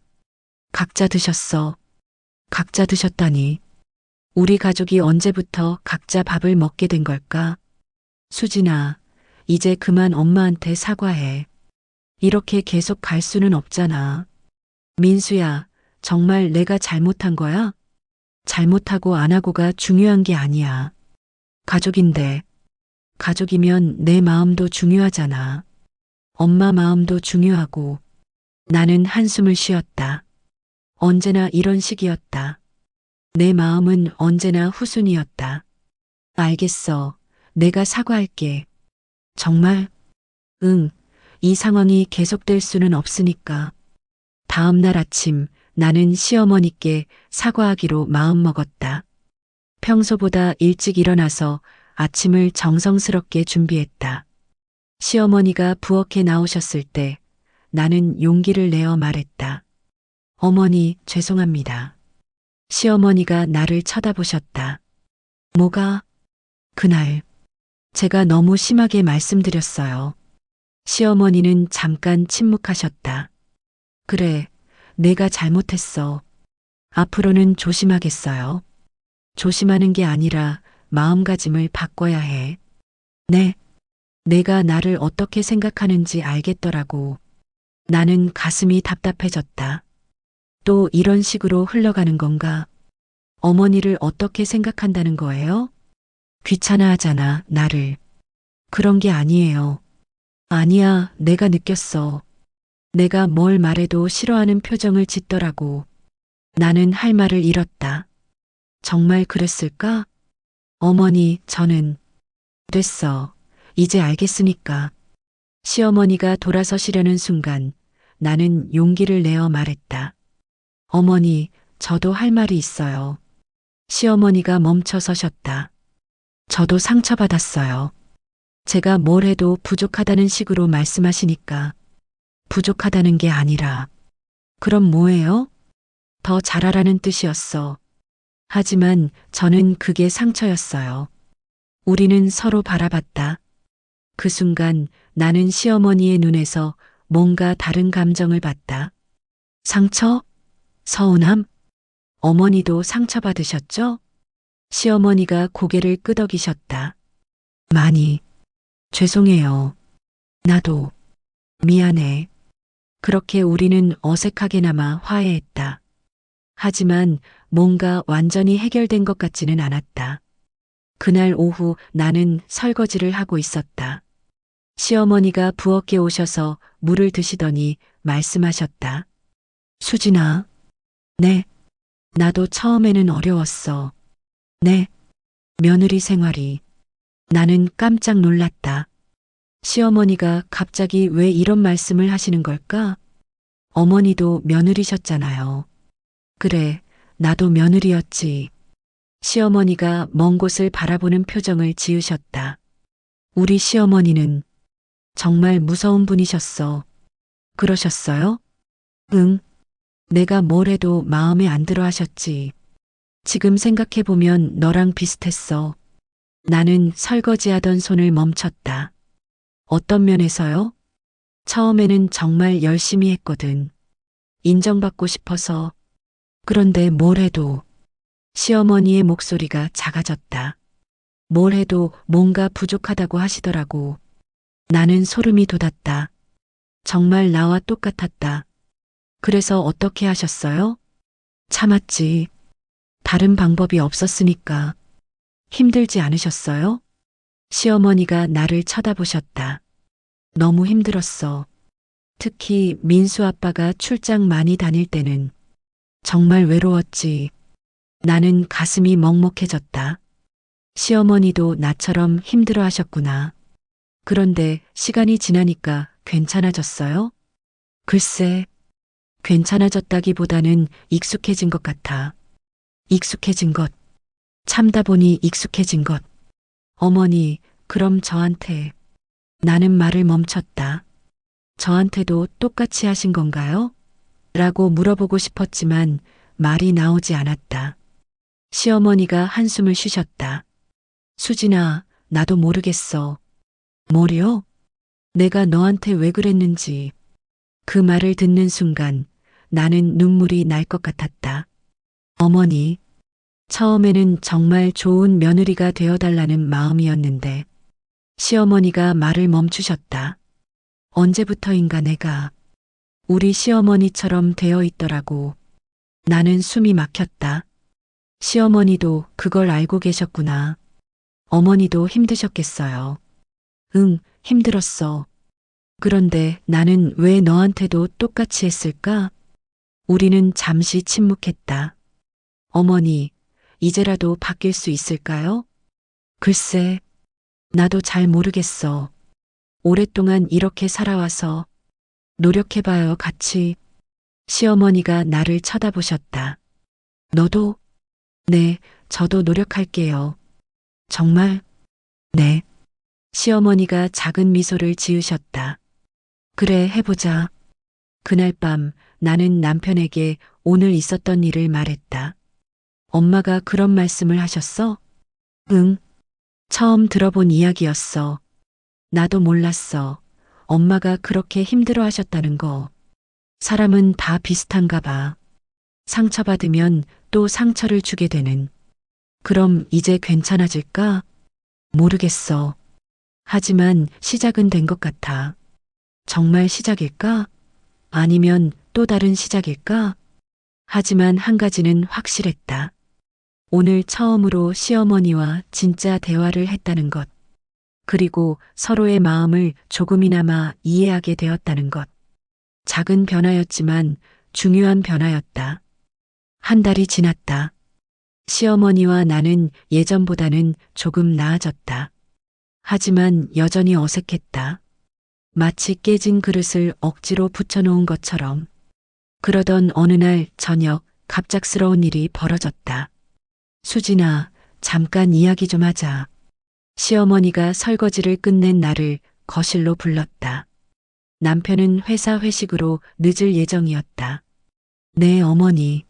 각자 드셨어. 각자 드셨다니. 우리 가족이 언제부터 각자 밥을 먹게 된 걸까? 수진아, 이제 그만 엄마한테 사과해. 이렇게 계속 갈 수는 없잖아. 민수야, 정말 내가 잘못한 거야? 잘못하고 안 하고가 중요한 게 아니야. 가족인데, 가족이면 내 마음도 중요하잖아. 엄마 마음도 중요하고. 나는 한숨을 쉬었다. 언제나 이런 식이었다. 내 마음은 언제나 후순이었다. 알겠어. 내가 사과할게. 정말? 응. 이 상황이 계속될 수는 없으니까. 다음 날 아침 나는 시어머니께 사과하기로 마음먹었다. 평소보다 일찍 일어나서 아침을 정성스럽게 준비했다. 시어머니가 부엌에 나오셨을 때 나는 용기를 내어 말했다. 어머니, 죄송합니다. 시어머니가 나를 쳐다보셨다. 뭐가? 그날 제가 너무 심하게 말씀드렸어요. 시어머니는 잠깐 침묵하셨다. 그래, 내가 잘못했어. 앞으로는 조심하겠어요. 조심하는 게 아니라 마음가짐을 바꿔야 해. 네, 내가 나를 어떻게 생각하는지 알겠더라고. 나는 가슴이 답답해졌다. 또 이런 식으로 흘러가는 건가? 어머니를 어떻게 생각한다는 거예요? 귀찮아하잖아, 나를. 그런 게 아니에요. 아니야, 내가 느꼈어. 내가 뭘 말해도 싫어하는 표정을 짓더라고. 나는 할 말을 잃었다. 정말 그랬을까? 어머니, 저는. 됐어. 이제 알겠으니까. 시어머니가 돌아서시려는 순간 나는 용기를 내어 말했다. 어머니, 저도 할 말이 있어요. 시어머니가 멈춰 서셨다. 저도 상처받았어요. 제가 뭘 해도 부족하다는 식으로 말씀하시니까 부족하다는 게 아니라 그럼 뭐예요? 더 잘하라는 뜻이었어. 하지만 저는 그게 상처였어요. 우리는 서로 바라봤다. 그 순간 나는 시어머니의 눈에서 뭔가 다른 감정을 봤다. 상처? 서운함? 어머니도 상처받으셨죠? 시어머니가 고개를 끄덕이셨다. 많이. 죄송해요. 나도. 미안해. 그렇게 우리는 어색하게나마 화해했다. 하지만 뭔가 완전히 해결된 것 같지는 않았다. 그날 오후 나는 설거지를 하고 있었다. 시어머니가 부엌에 오셔서 물을 드시더니 말씀하셨다. 수진아. 네. 나도 처음에는 어려웠어. 네. 며느리 생활이. 나는 깜짝 놀랐다. 시어머니가 갑자기 왜 이런 말씀을 하시는 걸까? 어머니도 며느리셨잖아요. 그래, 나도 며느리였지. 시어머니가 먼 곳을 바라보는 표정을 지으셨다. 우리 시어머니는 정말 무서운 분이셨어. 그러셨어요? 응. 내가 뭘 해도 마음에 안 들어 하셨지. 지금 생각해보면 너랑 비슷했어. 나는 설거지하던 손을 멈췄다. 어떤 면에서요? 처음에는 정말 열심히 했거든. 인정받고 싶어서. 그런데 뭘 해도 시어머니의 목소리가 작아졌다. 뭘 해도 뭔가 부족하다고 하시더라고. 나는 소름이 돋았다. 정말 나와 똑같았다. 그래서 어떻게 하셨어요? 참았지. 다른 방법이 없었으니까. 힘들지 않으셨어요? 시어머니가 나를 쳐다보셨다. 너무 힘들었어. 특히 민수 아빠가 출장 많이 다닐 때는 정말 외로웠지. 나는 가슴이 먹먹해졌다. 시어머니도 나처럼 힘들어 하셨구나. 그런데 시간이 지나니까 괜찮아졌어요? 글쎄, 괜찮아졌다기보다는 익숙해진 것 같아. 익숙해진 것. 참다 보니 익숙해진 것. 어머니, 그럼 저한테. 나는 말을 멈췄다. 저한테도 똑같이 하신 건가요? 라고 물어보고 싶었지만 말이 나오지 않았다. 시어머니가 한숨을 쉬셨다. 수진아, 나도 모르겠어. 뭐요? 내가 너한테 왜 그랬는지. 그 말을 듣는 순간 나는 눈물이 날 것 같았다. 어머니, 처음에는 정말 좋은 며느리가 되어달라는 마음이었는데 시어머니가 말을 멈추셨다. 언제부터인가 내가 우리 시어머니처럼 되어 있더라고. 나는 숨이 막혔다. 시어머니도 그걸 알고 계셨구나. 어머니도 힘드셨겠어요. 응, 힘들었어. 그런데 나는 왜 너한테도 똑같이 했을까? 우리는 잠시 침묵했다. 어머니, 이제라도 바뀔 수 있을까요? 글쎄, 나도 잘 모르겠어. 오랫동안 이렇게 살아와서 노력해봐요, 같이. 시어머니가 나를 쳐다보셨다. 너도? 네, 저도 노력할게요. 정말? 네. 시어머니가 작은 미소를 지으셨다. 그래, 해보자. 그날 밤 나는 남편에게 오늘 있었던 일을 말했다. 엄마가 그런 말씀을 하셨어? 응. 처음 들어본 이야기였어. 나도 몰랐어. 엄마가 그렇게 힘들어 하셨다는 거. 사람은 다 비슷한가 봐. 상처받으면 또 상처를 주게 되는. 그럼 이제 괜찮아질까? 모르겠어. 하지만 시작은 된 것 같아. 정말 시작일까? 아니면 또 다른 시작일까? 하지만 한 가지는 확실했다. 오늘 처음으로 시어머니와 진짜 대화를 했다는 것. 그리고 서로의 마음을 조금이나마 이해하게 되었다는 것. 작은 변화였지만 중요한 변화였다. 한 달이 지났다. 시어머니와 나는 예전보다는 조금 나아졌다. 하지만 여전히 어색했다. 마치 깨진 그릇을 억지로 붙여놓은 것처럼. 그러던 어느 날 저녁 갑작스러운 일이 벌어졌다. 수진아, 잠깐 이야기 좀 하자. 시어머니가 설거지를 끝낸 나를 거실로 불렀다. 남편은 회사 회식으로 늦을 예정이었다. 네, 어머니.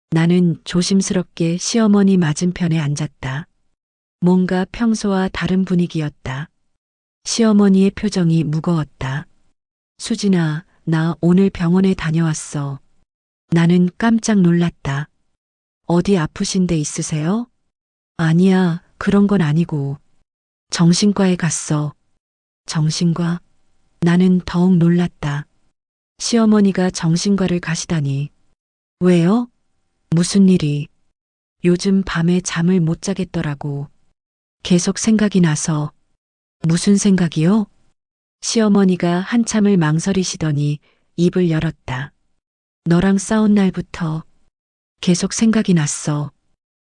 나는 조심스럽게 시어머니 맞은편에 앉았다. 뭔가 평소와 다른 분위기였다. 시어머니의 표정이 무거웠다. 수진아, 나 오늘 병원에 다녀왔어. 나는 깜짝 놀랐다. 어디 아프신 데 있으세요? 아니야, 그런 건 아니고. 정신과에 갔어. 정신과? 나는 더욱 놀랐다. 시어머니가 정신과를 가시다니. 왜요? 무슨 일이? 요즘 밤에 잠을 못 자겠더라고. 계속 생각이 나서. 무슨 생각이요? 시어머니가 한참을 망설이시더니 입을 열었다. 너랑 싸운 날부터 계속 생각이 났어.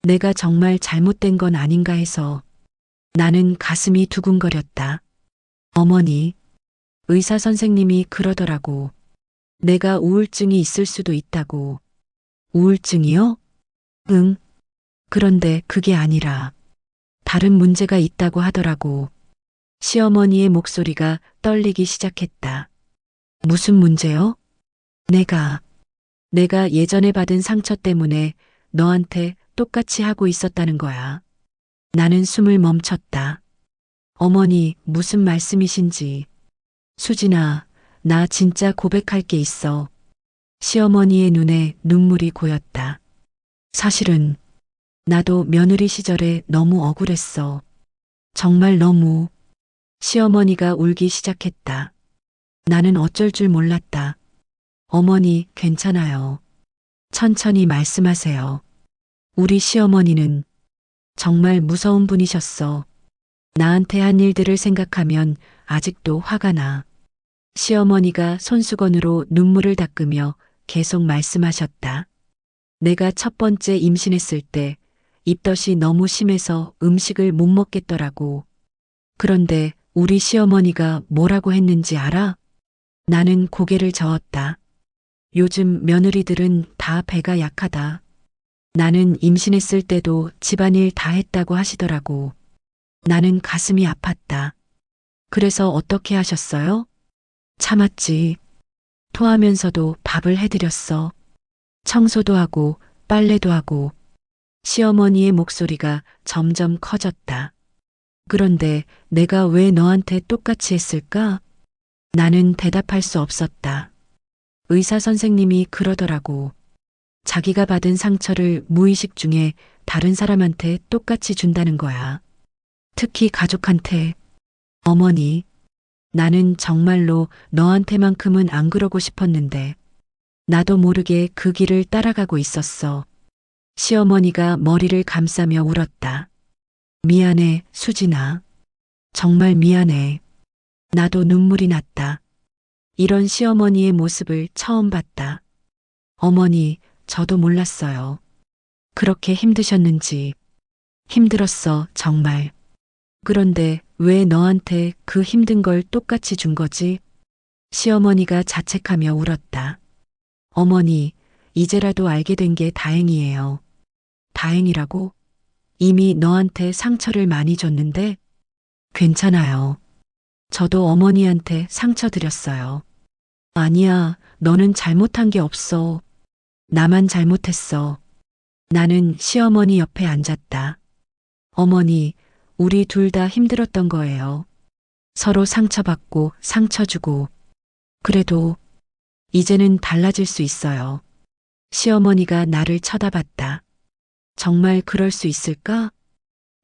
내가 정말 잘못된 건 아닌가 해서. 나는 가슴이 두근거렸다. 어머니, 의사 선생님이 그러더라고. 내가 우울증이 있을 수도 있다고. 우울증이요? 응. 그런데 그게 아니라 다른 문제가 있다고 하더라고. 시어머니의 목소리가 떨리기 시작했다. 무슨 문제요? 내가 예전에 받은 상처 때문에 너한테 똑같이 하고 있었다는 거야. 나는 숨을 멈췄다. 어머니, 무슨 말씀이신지. 수진아, 나 진짜 고백할 게 있어. 시어머니의 눈에 눈물이 고였다. 사실은 나도 며느리 시절에 너무 억울했어. 정말 너무. 시어머니가 울기 시작했다. 나는 어쩔 줄 몰랐다. 어머니, 괜찮아요. 천천히 말씀하세요. 우리 시어머니는 정말 무서운 분이셨어. 나한테 한 일들을 생각하면 아직도 화가 나. 시어머니가 손수건으로 눈물을 닦으며 계속 말씀하셨다. 내가 첫 번째 임신했을 때 입덧이 너무 심해서 음식을 못 먹겠더라고. 그런데 우리 시어머니가 뭐라고 했는지 알아? 나는 고개를 저었다. 요즘 며느리들은 다 배가 약하다. 나는 임신했을 때도 집안일 다 했다고 하시더라고. 나는 가슴이 아팠다. 그래서 어떻게 하셨어요? 참았지. 토하면서도 밥을 해드렸어. 청소도 하고 빨래도 하고. 시어머니의 목소리가 점점 커졌다. 그런데 내가 왜 너한테 똑같이 했을까? 나는 대답할 수 없었다. 의사 선생님이 그러더라고. 자기가 받은 상처를 무의식 중에 다른 사람한테 똑같이 준다는 거야. 특히 가족한테. 어머니, 나는 정말로 너한테만큼은 안 그러고 싶었는데 나도 모르게 그 길을 따라가고 있었어. 시어머니가 머리를 감싸며 울었다. 미안해, 수진아. 정말 미안해. 나도 눈물이 났다. 이런 시어머니의 모습을 처음 봤다. 어머니, 저도 몰랐어요. 그렇게 힘드셨는지. 힘들었어, 정말. 그런데 왜 너한테 그 힘든 걸 똑같이 준 거지? 시어머니가 자책하며 울었다. 어머니, 이제라도 알게 된 게 다행이에요. 다행이라고? 이미 너한테 상처를 많이 줬는데? 괜찮아요. 저도 어머니한테 상처 드렸어요. 아니야, 너는 잘못한 게 없어. 나만 잘못했어. 나는 시어머니 옆에 앉았다. 어머니, 우리 둘 다 힘들었던 거예요. 서로 상처받고 상처 주고. 그래도 이제는 달라질 수 있어요. 시어머니가 나를 쳐다봤다. 정말 그럴 수 있을까?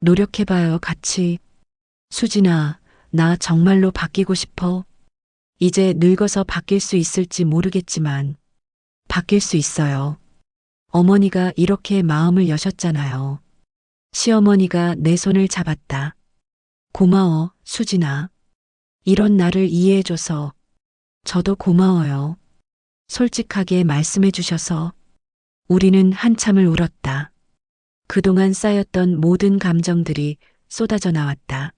노력해봐요, 같이. 수진아, 나 정말로 바뀌고 싶어. 이제 늙어서 바뀔 수 있을지 모르겠지만 바뀔 수 있어요. 어머니가 이렇게 마음을 여셨잖아요. 시어머니가 내 손을 잡았다. 고마워, 수진아. 이런 나를 이해해줘서. 저도 고마워요. 솔직하게 말씀해 주셔서. 우리는 한참을 울었다. 그동안 쌓였던 모든 감정들이 쏟아져 나왔다.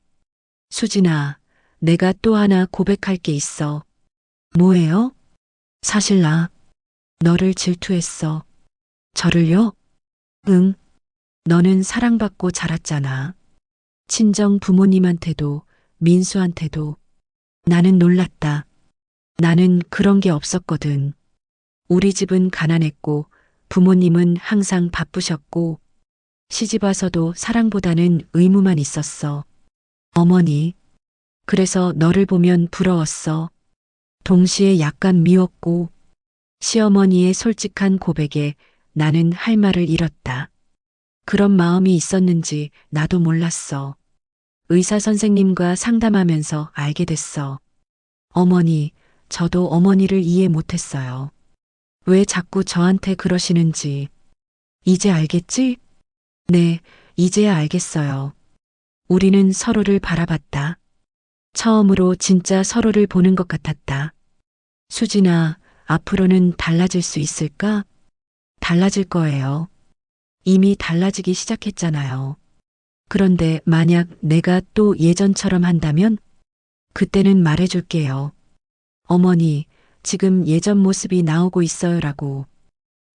수진아, 내가 또 하나 고백할 게 있어. 뭐예요? 사실 나 너를 질투했어. 저를요? 응. 너는 사랑받고 자랐잖아. 친정 부모님한테도 민수한테도. 나는 놀랐다. 나는 그런 게 없었거든. 우리 집은 가난했고 부모님은 항상 바쁘셨고 시집 와서도 사랑보다는 의무만 있었어. 어머니, 그래서 너를 보면 부러웠어. 동시에 약간 미웠고 시어머니의 솔직한 고백에 나는 할 말을 잃었다. 그런 마음이 있었는지 나도 몰랐어. 의사 선생님과 상담하면서 알게 됐어. 어머니, 저도 어머니를 이해 못했어요. 왜 자꾸 저한테 그러시는지. 이제 알겠지? 네, 이제야 알겠어요. 우리는 서로를 바라봤다. 처음으로 진짜 서로를 보는 것 같았다. 수진아, 앞으로는 달라질 수 있을까? 달라질 거예요. 이미 달라지기 시작했잖아요. 그런데 만약 내가 또 예전처럼 한다면? 그때는 말해줄게요. 어머니, 지금 예전 모습이 나오고 있어요라고.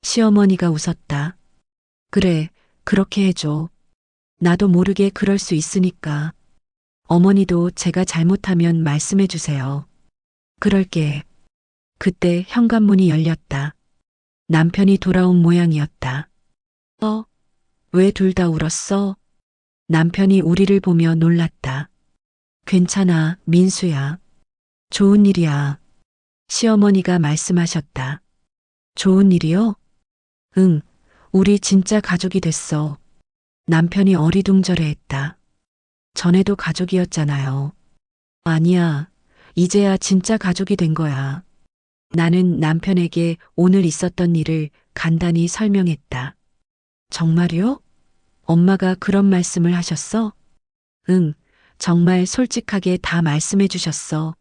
시어머니가 웃었다. 그래, 그렇게 해줘. 나도 모르게 그럴 수 있으니까. 어머니도 제가 잘못하면 말씀해 주세요. 그럴게. 그때 현관문이 열렸다. 남편이 돌아온 모양이었다. 왜 둘 다 울었어? 남편이 우리를 보며 놀랐다. 괜찮아, 민수야. 좋은 일이야. 시어머니가 말씀하셨다. 좋은 일이요? 응, 우리 진짜 가족이 됐어. 남편이 어리둥절해했다. 전에도 가족이었잖아요. 아니야, 이제야 진짜 가족이 된 거야. 나는 남편에게 오늘 있었던 일을 간단히 설명했다. 정말요? 엄마가 그런 말씀을 하셨어? 응, 정말 솔직하게 다 말씀해 주셨어.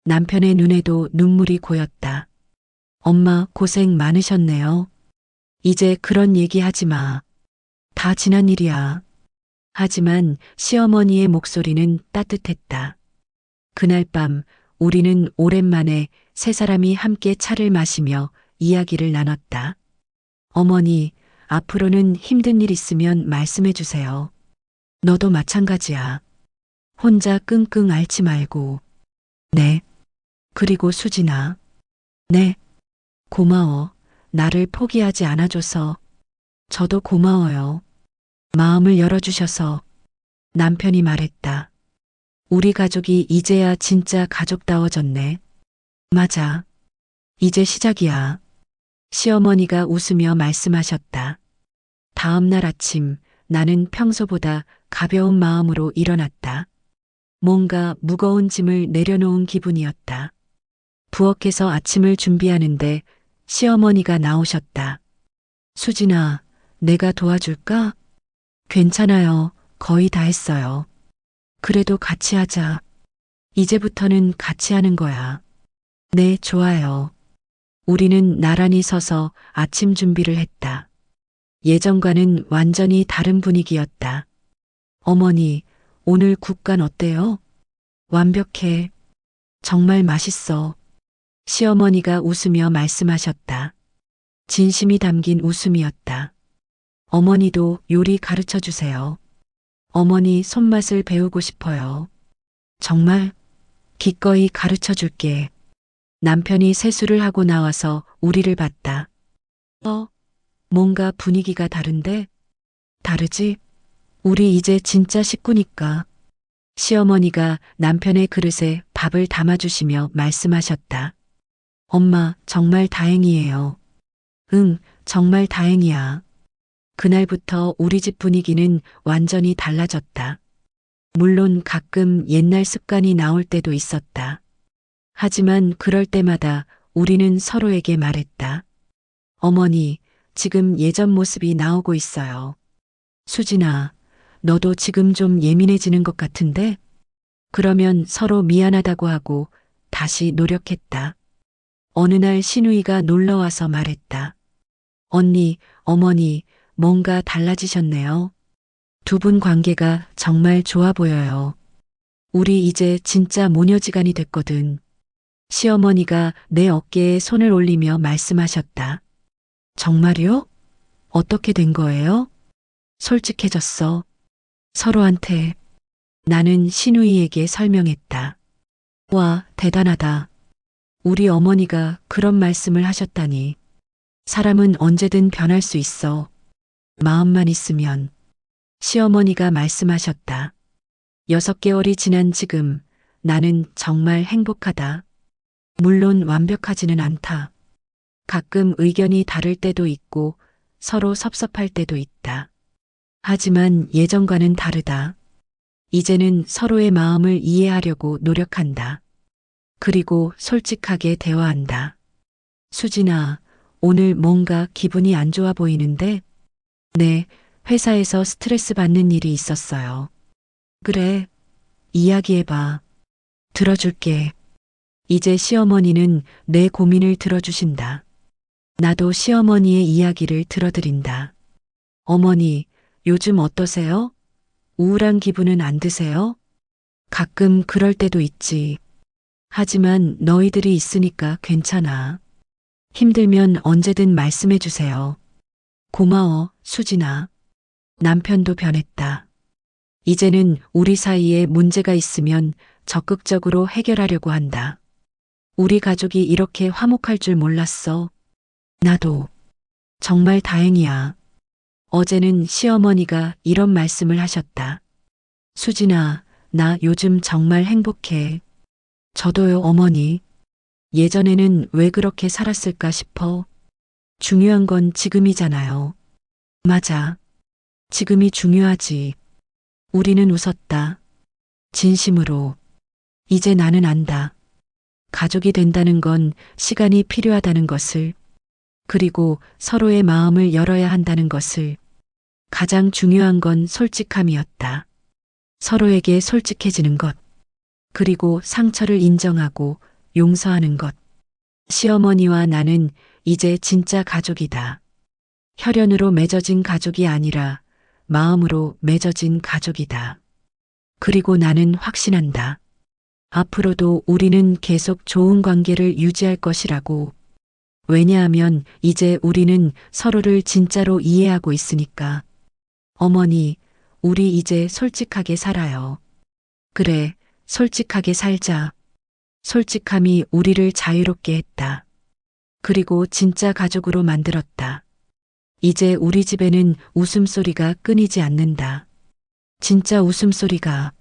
남편의 눈에도 눈물이 고였다. 엄마 고생 많으셨네요. 이제 그런 얘기 하지 마. 다 지난 일이야. 하지만 시어머니의 목소리는 따뜻했다. 그날 밤 우리는 오랜만에 세 사람이 함께 차를 마시며 이야기를 나눴다. 어머니, 앞으로는 힘든 일 있으면 말씀해 주세요. 너도 마찬가지야. 혼자 끙끙 앓지 말고. 네. 그리고 수진아. 네. 고마워. 나를 포기하지 않아줘서. 저도 고마워요. 마음을 열어주셔서. 남편이 말했다. 우리 가족이 이제야 진짜 가족다워졌네. 맞아. 이제 시작이야. 시어머니가 웃으며 말씀하셨다. 다음 날 아침 나는 평소보다 가벼운 마음으로 일어났다. 뭔가 무거운 짐을 내려놓은 기분이었다. 부엌에서 아침을 준비하는데 시어머니가 나오셨다. 수진아, 내가 도와줄까? 괜찮아요. 거의 다 했어요. 그래도 같이 하자. 이제부터는 같이 하는 거야. 네, 좋아요. 우리는 나란히 서서 아침 준비를 했다. 예전과는 완전히 다른 분위기였다. 어머니, 오늘 국간 어때요? 완벽해. 정말 맛있어. 시어머니가 웃으며 말씀하셨다. 진심이 담긴 웃음이었다. 어머니도 요리 가르쳐 주세요. 어머니 손맛을 배우고 싶어요. 정말? 기꺼이 가르쳐 줄게. 남편이 세수를 하고 나와서 우리를 봤다. 뭔가 분위기가 다른데? 다르지? 우리 이제 진짜 식구니까. 시어머니가 남편의 그릇에 밥을 담아주시며 말씀하셨다. 엄마, 정말 다행이에요. 응, 정말 다행이야. 그날부터 우리 집 분위기는 완전히 달라졌다. 물론 가끔 옛날 습관이 나올 때도 있었다. 하지만 그럴 때마다 우리는 서로에게 말했다. 어머니, 지금 예전 모습이 나오고 있어요. 수진아, 너도 지금 좀 예민해지는 것 같은데? 그러면 서로 미안하다고 하고 다시 노력했다. 어느 날 신우이가 놀러와서 말했다. 언니, 어머니, 뭔가 달라지셨네요. 두 분 관계가 정말 좋아 보여요. 우리 이제 진짜 모녀지간이 됐거든. 시어머니가 내 어깨에 손을 올리며 말씀하셨다. 정말요? 어떻게 된 거예요? 솔직해졌어. 서로한테. 나는 신우이에게 설명했다. 와, 대단하다. 우리 어머니가 그런 말씀을 하셨다니. 사람은 언제든 변할 수 있어. 마음만 있으면. 시어머니가 말씀하셨다. 6개월이 지난 지금 나는 정말 행복하다. 물론 완벽하지는 않다. 가끔 의견이 다를 때도 있고 서로 섭섭할 때도 있다. 하지만 예전과는 다르다. 이제는 서로의 마음을 이해하려고 노력한다. 그리고 솔직하게 대화한다. 수진아, 오늘 뭔가 기분이 안 좋아 보이는데? 네, 회사에서 스트레스 받는 일이 있었어요. 그래, 이야기해봐. 들어줄게. 이제 시어머니는 내 고민을 들어주신다. 나도 시어머니의 이야기를 들어드린다. 어머니, 요즘 어떠세요? 우울한 기분은 안 드세요? 가끔 그럴 때도 있지. 하지만 너희들이 있으니까 괜찮아. 힘들면 언제든 말씀해 주세요. 고마워, 수진아. 남편도 변했다. 이제는 우리 사이에 문제가 있으면 적극적으로 해결하려고 한다. 우리 가족이 이렇게 화목할 줄 몰랐어. 나도. 정말 다행이야. 어제는 시어머니가 이런 말씀을 하셨다. 수진아, 나 요즘 정말 행복해. 저도요, 어머니. 예전에는 왜 그렇게 살았을까 싶어. 중요한 건 지금이잖아요. 맞아. 지금이 중요하지. 우리는 웃었다. 진심으로. 이제 나는 안다. 가족이 된다는 건 시간이 필요하다는 것을, 그리고 서로의 마음을 열어야 한다는 것을. 가장 중요한 건 솔직함이었다. 서로에게 솔직해지는 것. 그리고 상처를 인정하고 용서하는 것. 시어머니와 나는 이제 진짜 가족이다. 혈연으로 맺어진 가족이 아니라 마음으로 맺어진 가족이다. 그리고 나는 확신한다. 앞으로도 우리는 계속 좋은 관계를 유지할 것이라고. 왜냐하면 이제 우리는 서로를 진짜로 이해하고 있으니까. 어머니, 우리 이제 솔직하게 살아요. 그래, 솔직하게 살자. 솔직함이 우리를 자유롭게 했다. 그리고 진짜 가족으로 만들었다. 이제 우리 집에는 웃음소리가 끊이지 않는다. 진짜 웃음소리가.